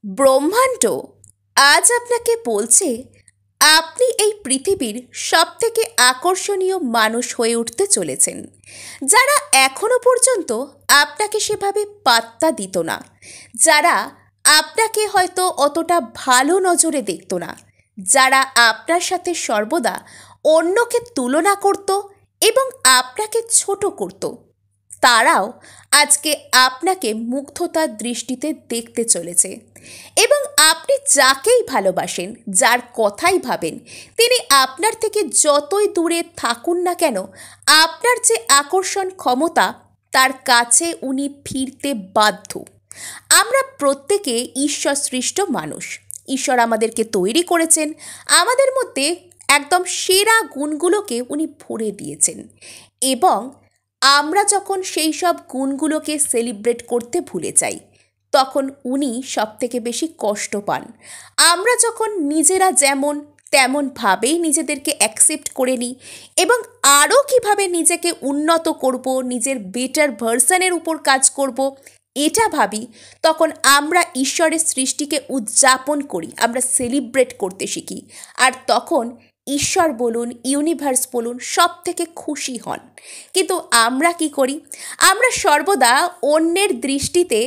ব্রহ্মাণ্ড আজ আপনাকে বলছে আপনি এই পৃথিবীর সবথেকে আকর্ষণীয় মানুষ হয়ে উঠতে চলেছেন। যারা এখনো পর্যন্ত আপনাকে সেভাবে পাত্তা দিত না, যারা আপনাকে হয়তো অতটা ভালো নজরে দেখতো না, যারা আপনার সাথে সর্বদা অন্যকে তুলনা করত এবং আপনাকে ছোট করত, তারাও আজকে আপনাকে মুগ্ধতার দৃষ্টিতে দেখতে চলেছে। এবং আপনি যাকেই ভালোবাসেন, যার কথাই ভাবেন, তিনি আপনার থেকে যতই দূরে থাকুন না কেন, আপনার যে আকর্ষণ ক্ষমতা, তার কাছে উনি ফিরতে বাধ্য। আমরা প্রত্যেকে ঈশ্বর সৃষ্ট মানুষ। ঈশ্বর আমাদেরকে তৈরি করেছেন, আমাদের মধ্যে একদম সেরা গুণগুলোকে উনি ভরে দিয়েছেন। এবং আমরা যখন সেই সব গুণগুলোকে সেলিব্রেট করতে ভুলে যাই, তখন উনি সবথেকে বেশি কষ্ট পান। আমরা যখন নিজেরা যেমন তেমনভাবেই নিজেদেরকে অ্যাকসেপ্ট করে নিই এবং আরও কীভাবে নিজেকে উন্নত করব, নিজের বেটার ভার্সনের উপর কাজ করব এটা ভাবি, তখন আমরা ঈশ্বরের সৃষ্টিকে উদযাপন করি, আমরা সেলিব্রেট করতে শিখি। আর তখন ঈশ্বর বলুন, ইউনিভার্স বলুন, সব থেকে খুশি হন। কিন্তু আমরা কি করি? আমরা সর্বদা অন্যের দৃষ্টিতে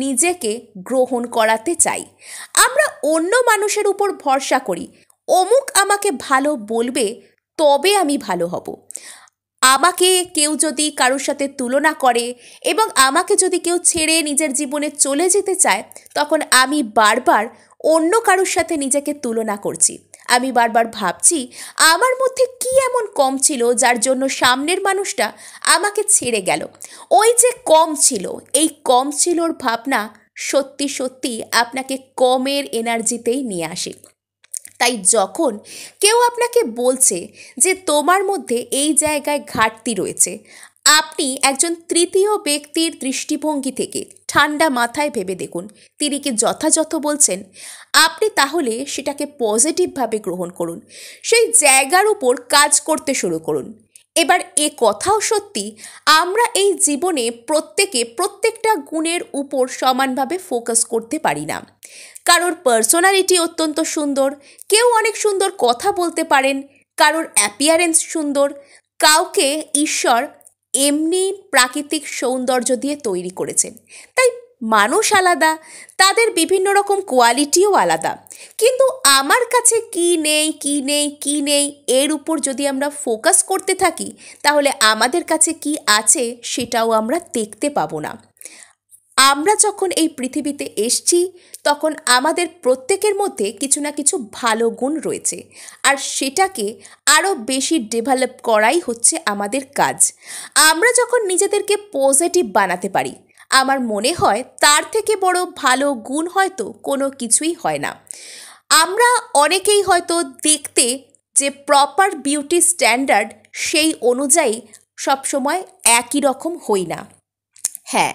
নিজেকে গ্রহণ করাতে চাই। আমরা অন্য মানুষের উপর ভরসা করি, অমুক আমাকে ভালো বলবে তবে আমি ভালো হব। আমাকে কেউ যদি কারোর সাথে তুলনা করে এবং আমাকে যদি কেউ ছেড়ে নিজের জীবনে চলে যেতে চায়, তখন আমি বারবার অন্য কারোর সাথে নিজেকে তুলনা করছি। আমি বারবার ভাবছি আমার মধ্যে কি এমন কম ছিল যার জন্য সামনের মানুষটা আমাকে ছেড়ে গেল। ওই যে কম ছিল, এই কম ছিলর ভাবনা সত্যি সত্যি আপনাকে কমের এনার্জিতেই নিয়ে আসে। তাই যখন কেউ আপনাকে বলছে যে তোমার মধ্যে এই জায়গায় ঘাটতি রয়েছে, আপনি একজন তৃতীয় ব্যক্তির দৃষ্টিভঙ্গি থেকে ঠান্ডা মাথায় ভেবে দেখুন তিনি কি যথাযথ বলছেন। আপনি তাহলে সেটাকে পজিটিভভাবে গ্রহণ করুন, সেই জায়গার উপর কাজ করতে শুরু করুন। এবার এ কথাও সত্যি, আমরা এই জীবনে প্রত্যেকটা গুণের উপর সমানভাবে ফোকাস করতে পারি না। কারোর পার্সোনালিটি অত্যন্ত সুন্দর, কেউ অনেক সুন্দর কথা বলতে পারেন, কারোর অ্যাপিয়ারেন্স সুন্দর, কাউকে ঈশ্বর এমনি প্রাকৃতিক সৌন্দর্য দিয়ে তৈরি করেছেন। তাই মানুষ আলাদা, তাদের বিভিন্ন রকম কোয়ালিটিও আলাদা। কিন্তু আমার কাছে কি নেই কি নেই কি নেই এর উপর যদি আমরা ফোকাস করতে থাকি, তাহলে আমাদের কাছে কি আছে সেটাও আমরা দেখতে পাবো না। আমরা যখন এই পৃথিবীতে এসছি, তখন আমাদের প্রত্যেকের মধ্যে কিছু না কিছু ভালো গুণ রয়েছে, আর সেটাকে আরও বেশি ডেভেলপ করাই হচ্ছে আমাদের কাজ। আমরা যখন নিজেদেরকে পজিটিভ বানাতে পারি, আমার মনে হয় তার থেকে বড় ভালো গুণ হয়তো কোনো কিছুই হয় না। আমরা অনেকেই হয়তো দেখতে যে প্রপার বিউটি স্ট্যান্ডার্ড, সেই অনুযায়ী সবসময় একই রকম হই না। হ্যাঁ,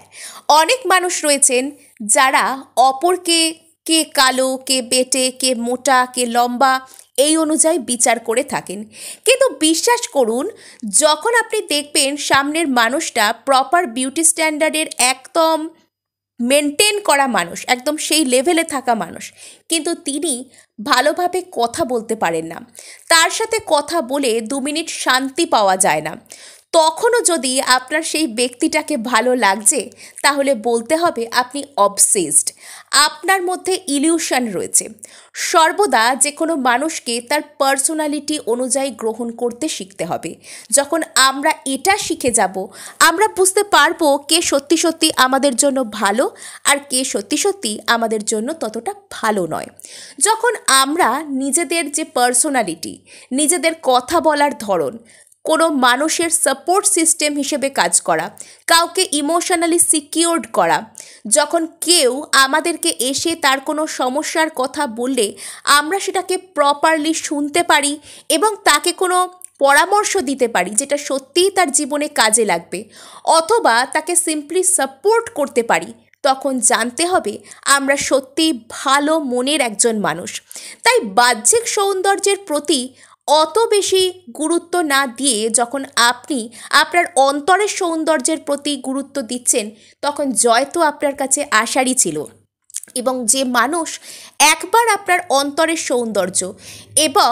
অনেক মানুষ রয়েছেন যারা অপরকে, কে কালো, কে বেঁটে, কে মোটা, কে লম্বা, এই অনুযায়ী বিচার করে থাকেন। কিন্তু বিশ্বাস করুন, যখন আপনি দেখবেন সামনের মানুষটা প্রপার বিউটি স্ট্যান্ডার্ডের একদম মেনটেন করা মানুষ, একদম সেই লেভেলে থাকা মানুষ, কিন্তু তিনি ভালোভাবে কথা বলতে পারেন না, তার সাথে কথা বলে 2 মিনিট শান্তি পাওয়া যায় না, তখনও যদি আপনার সেই ব্যক্তিটাকে ভালো লাগছে, তাহলে বলতে হবে আপনি অবসেসড, আপনার মধ্যে ইলিউশন রয়েছে। সর্বদা যে কোনো মানুষকে তার পার্সোনালিটি অনুযায়ী গ্রহণ করতে শিখতে হবে। যখন আমরা এটা শিখে যাব, আমরা বুঝতে পারবো কে সত্যি সত্যি আমাদের জন্য ভালো আর কে সত্যি সত্যি আমাদের জন্য ততটা ভালো নয়। যখন আমরা নিজেদের যে পার্সোনালিটি, নিজেদের কথা বলার ধরন, কোনো মানুষের সাপোর্ট সিস্টেম হিসেবে কাজ করা, কাউকে ইমোশনালি সিকিউরড করা, যখন কেউ আমাদেরকে এসে তার কোনো সমস্যার কথা বললে আমরা সেটাকে প্রপারলি শুনতে পারি এবং তাকে কোনো পরামর্শ দিতে পারি যেটা সত্যিই তার জীবনে কাজে লাগবে, অথবা তাকে সিম্পলি সাপোর্ট করতে পারি, তখন জানতে হবে আমরা সত্যিই ভালো মনের একজন মানুষ। তাই বাহ্যিক সৌন্দর্যের প্রতি অত বেশি গুরুত্ব না দিয়ে যখন আপনি আপনার অন্তরের সৌন্দর্যের প্রতি গুরুত্ব দিচ্ছেন, তখন জয় তো আপনার কাছে আসারই ছিল। এবং যে মানুষ একবার আপনার অন্তরের সৌন্দর্য এবং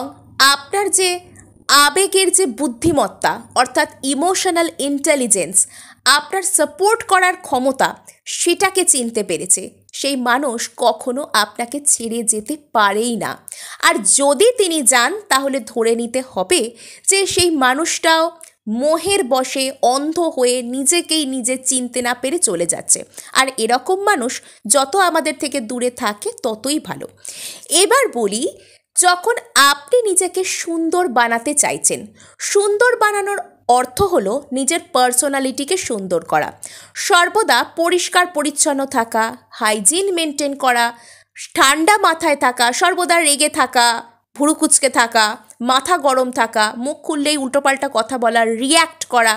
আপনার যে আবেগের যে বুদ্ধিমত্তা অর্থাৎ ইমোশনাল ইন্টেলিজেন্স, আপনার সাপোর্ট করার ক্ষমতা, সেটাকে চিনতে পেরেছে, সেই মানুষ কখনো আপনাকে ছেড়ে যেতে পারেই না। আর যদি তিনি যান তাহলে ধরে নিতে হবে যে সেই মানুষটাও মোহের বশে অন্ধ হয়ে নিজেকেই নিজে চিনতে না পেরে চলে যাচ্ছে। আর এরকম মানুষ যত আমাদের থেকে দূরে থাকে ততই ভালো। এবার বলি, যখন আপনি নিজেকে সুন্দর বানাতে চাইছেন, সুন্দর বানানোর অর্থ হলো নিজের পার্সোনালিটিকে সুন্দর করা, সর্বদা পরিষ্কার পরিচ্ছন্ন থাকা, হাইজিন মেনটেন করা, ঠান্ডা মাথায় থাকা, সর্বদা রেগে থাকা, ভুরু কুঁচকে থাকা, মাথা গরম থাকা, মুখ খুললেই উল্টোপাল্টা কথা বলা, রিয়্যাক্ট করা,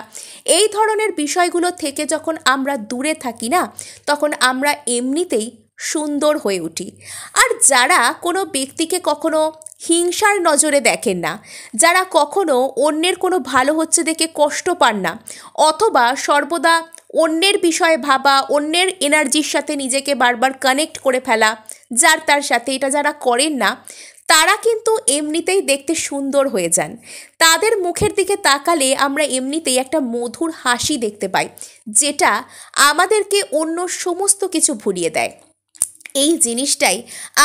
এই ধরনের বিষয়গুলো থেকে যখন আমরা দূরে থাকি না, তখন আমরা এমনিতেই সুন্দর হয়ে উঠি। আর যারা কোনো ব্যক্তিকে কখনো হিংসার নজরে দেখেন না, যারা কখনো অন্যের কোনো ভালো হচ্ছে দেখে কষ্ট পান না, অথবা সর্বদা অন্যের বিষয়ে ভাবা, অন্যের এনার্জির সাথে নিজেকে বারবার কানেক্ট করে ফেলা, যার তার সাথে, এটা যারা করেন না, তারা কিন্তু এমনিতেই দেখতে সুন্দর হয়ে যান। তাদের মুখের দিকে তাকালে আমরা এমনিতেই একটা মধুর হাসি দেখতে পাই, যেটা আমাদেরকে অন্য সমস্ত কিছু ভুলিয়ে দেয়। এই জিনিসটাই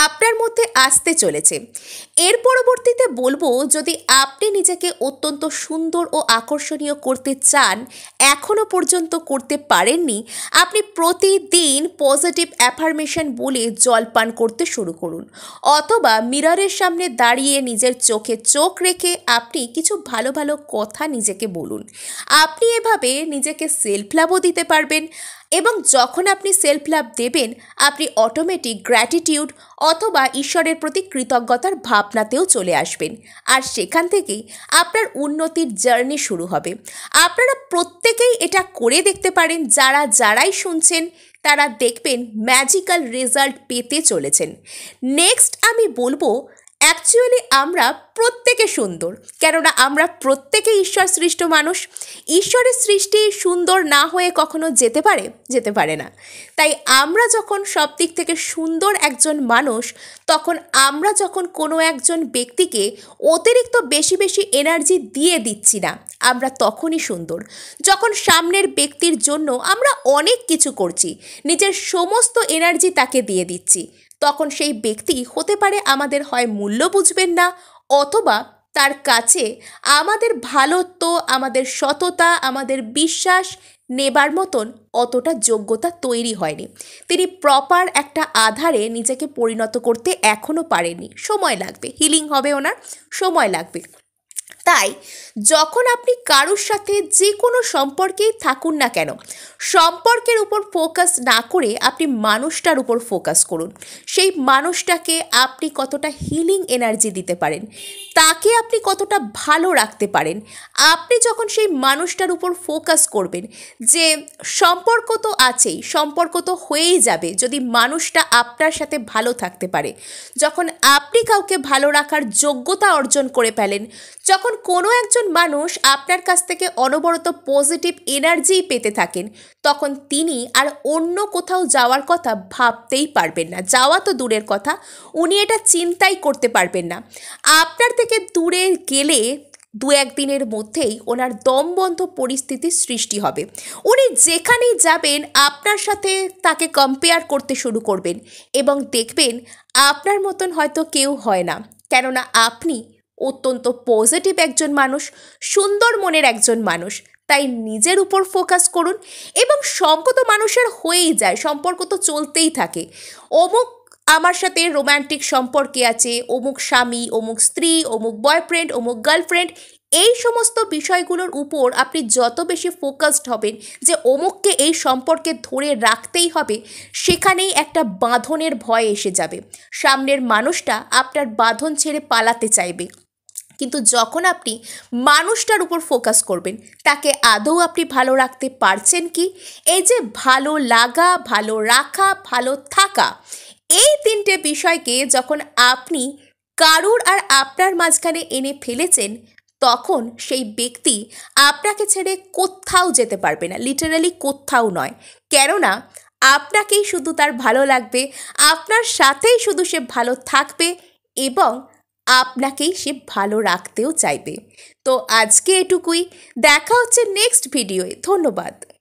আপনার মধ্যে আসতে চলেছে। এর পরবর্তীতে বলবো, যদি আপনি নিজেকে অত্যন্ত সুন্দর ও আকর্ষণীয় করতে চান, এখনও পর্যন্ত করতে পারেননি, আপনি প্রতিদিন পজিটিভ অ্যাফার্মেশন বলে জল পান করতে শুরু করুন, অথবা মিররের সামনে দাঁড়িয়ে নিজের চোখে চোখ রেখে আপনি কিছু ভালো ভালো কথা নিজেকে বলুন। আপনি এভাবে নিজেকে সেলফ লাভও দিতে পারবেন, এবং যখন আপনি সেলফ লাভ দেবেন, আপনি অটোমেটিক গ্র্যাটিটিউড অথবা ঈশ্বরের প্রতি কৃতজ্ঞতার ভাবনাতেও চলে আসবেন। আর সেখান থেকেই আপনার উন্নতির জার্নি শুরু হবে। আপনারা প্রত্যেকেই এটা করে দেখতে পারেন, যারাই শুনছেন তারা দেখবেন ম্যাজিক্যাল রেজাল্ট পেতে চলেছেন। নেক্সট আমি বলবো, অ্যাকচুয়ালি আমরা প্রত্যেকে সুন্দর, কেননা আমরা প্রত্যেকে ঈশ্বর সৃষ্ট মানুষ। ঈশ্বরের সৃষ্টি সুন্দর না হয়ে কখনো যেতে পারে না। তাই আমরা যখন সব দিক থেকে সুন্দর একজন মানুষ, তখন আমরা যখন কোনো একজন ব্যক্তিকে অতিরিক্ত বেশি বেশি এনার্জি দিয়ে দিচ্ছি না, আমরা তখনই সুন্দর। যখন সামনের ব্যক্তির জন্য আমরা অনেক কিছু করছি, নিজের সমস্ত এনার্জি তাকে দিয়ে দিচ্ছি, তখন সেই ব্যক্তি হতে পারে আমাদের হয় মূল্য বুঝবেন না, অথবা তার কাছে আমাদের ভালোত্ব, আমাদের সততা, আমাদের বিশ্বাস নেবার মতন অতটা যোগ্যতা তৈরি হয়নি। তিনি প্রপার একটা আধারে নিজেকে পরিণত করতে এখনও পারেননি। সময় লাগবে, হিলিং হবে, ওনার সময় লাগবে। তাই যখন আপনি কারোর সাথে যে কোনো সম্পর্কেই থাকুন না কেন, সম্পর্কের উপর ফোকাস না করে আপনি মানুষটার উপর ফোকাস করুন। সেই মানুষটাকে আপনি কতটা হিলিং এনার্জি দিতে পারেন, তাকে আপনি কতটা ভালো রাখতে পারেন। আপনি যখন সেই মানুষটার উপর ফোকাস করবেন, যে সম্পর্ক তো আছেই, সম্পর্ক তো হয়েই যাবে যদি মানুষটা আপনার সাথে ভালো থাকতে পারে। যখন আপনি কাউকে ভালো রাখার যোগ্যতা অর্জন করে ফেলেন, যখন কোনো একজন মানুষ আপনার কাছ থেকে অনবরত পজিটিভ এনার্জি পেতে থাকেন, তখন তিনি আর অন্য কোথাও যাওয়ার কথা ভাবতেই পারবেন না। যাওয়া তো দূরের কথা, উনি এটা চিন্তাই করতে পারবেন না। আপনার থেকে দূরে গেলে দু একদিনের মধ্যেই ওনার দমবন্ধ পরিস্থিতির সৃষ্টি হবে। উনি যেখানেই যাবেন আপনার সাথে তাকে কম্পেয়ার করতে শুরু করবেন, এবং দেখবেন আপনার মতন হয়তো কেউ হয় না, কেননা আপনি অত্যন্ত পজিটিভ একজন মানুষ, সুন্দর মনের একজন মানুষ। তাই নিজের উপর ফোকাস করুন, এবং সম্পর্ক তো মানুষের হয়েই যায়, সম্পর্ক তো চলতেই থাকে। অমুক আমার সাথে রোম্যান্টিক সম্পর্কে আছে, অমুক স্বামী, অমুক স্ত্রী, অমুক বয়ফ্রেন্ড, অমুক গার্লফ্রেন্ড, এই সমস্ত বিষয়গুলোর উপর আপনি যত বেশি ফোকাসড হবেন যে অমুককে এই সম্পর্কে ধরে রাখতেই হবে, সেখানেই একটা বাঁধনের ভয় এসে যাবে। সামনের মানুষটা আপনার বাঁধন ছেড়ে পালাতে চাইবে। কিন্তু যখন আপনি মানুষটার উপর ফোকাস করবেন, তাকে আদৌ আপনি ভালো রাখতে পারছেন কি, এই যে ভালো লাগা, ভালো রাখা, ভালো থাকা, এই তিনটে বিষয়কে যখন আপনি কারুর আর আপনার মাঝখানে এনে ফেলেছেন, তখন সেই ব্যক্তি আপনাকে ছেড়ে কোথাও যেতে পারবে না, লিটারালি কোথাও নয়। কেননা আপনাকেই শুধু তার ভালো লাগবে, আপনার সাথেই শুধু সে ভালো থাকবে এবং আপনাকেই সে ভালো রাখতেও চাইবে। তো আজকে এটুকুই, দেখা হচ্ছে নেক্সট ভিডিওয়ে। ধন্যবাদ।